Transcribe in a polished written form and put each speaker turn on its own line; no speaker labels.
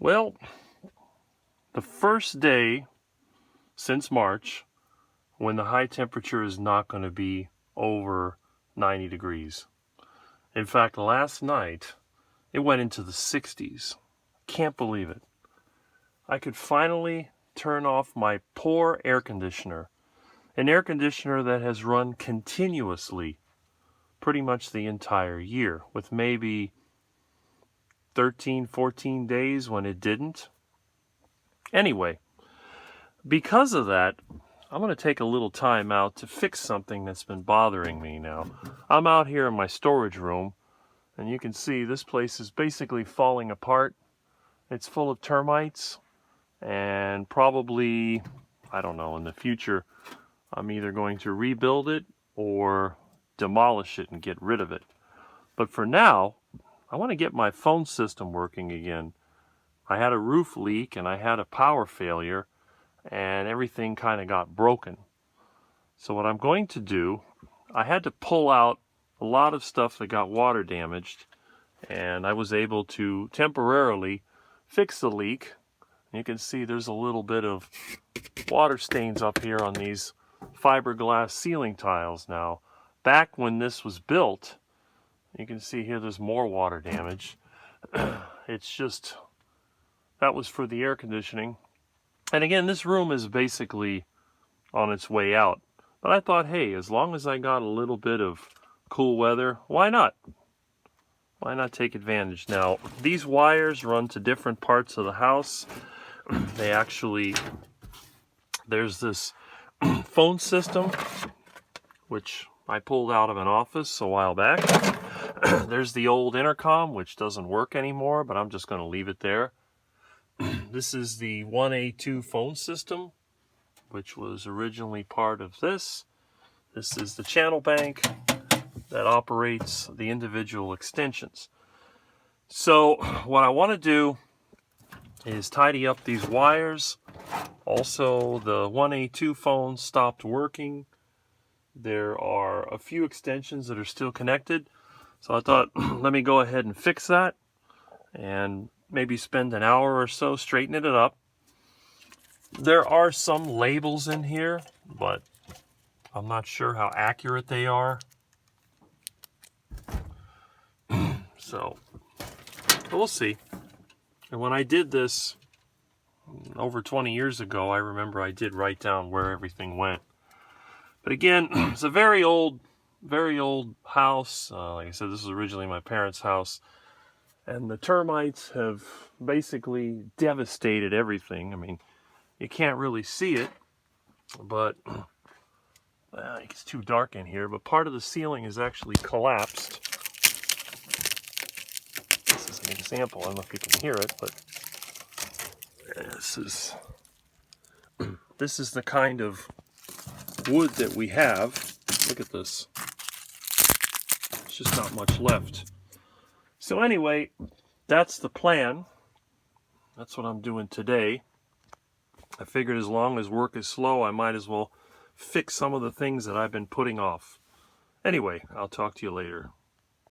Well, the first day since March when the high temperature is not going to be over 90 degrees. In fact, last night it went into the 60s. Can't believe it. I could finally turn off my poor air conditioner. An air conditioner that has run continuously pretty much the entire year, with maybe 13, 14 days when it didn't. Anyway, because of that, I'm going to take a little time out to fix something that's been bothering me now. I'm out here in my storage room, and you can see this place is basically falling apart. It's full of termites, and probably, I don't know, in the future, I'm either going to rebuild it or demolish it and get rid of it. But for now, I want to get my phone system working again. I had a roof leak and I had a power failure, and everything kind of got broken. So what I'm going to do, I had to pull out a lot of stuff that got water damaged, and I was able to temporarily fix the leak. You can see there's a little bit of water stains up here on these fiberglass ceiling tiles now. Back when this was built, you can see here there's more water damage. It's just, that was for the air conditioning. And again, this room is basically on its way out. But I thought, hey, as long as I got a little bit of cool weather, why not? Why not take advantage? Now, these wires run to different parts of the house. They actually, there's this phone system, which I pulled out of an office a while back. There's the old intercom, which doesn't work anymore, but I'm just going to leave it there. This is the 1A2 phone system, which was originally part of this. This is the channel bank that operates the individual extensions. So what I want to do is tidy up these wires. Also, the 1A2 phone stopped working. There are a few extensions that are still connected. So I thought, let me go ahead and fix that and maybe spend an hour or so straightening it up. There are some labels in here, but I'm not sure how accurate they are. So we'll see. And when I did this over 20 years ago, I remember I did write down where everything went. But again, it's a very old house. Like I said, this was originally my parents' house. And the termites have basically devastated everything. I mean, you can't really see it, but it's too dark in here. But part of the ceiling is actually collapsed. This is an example. I don't know if you can hear it, but this is the kind of wood that we have. Look at this. There's just not much left. So anyway, that's the plan. That's what I'm doing today. I figured as long as work is slow, I might as well fix some of the things that I've been putting off. Anyway, I'll talk to you later.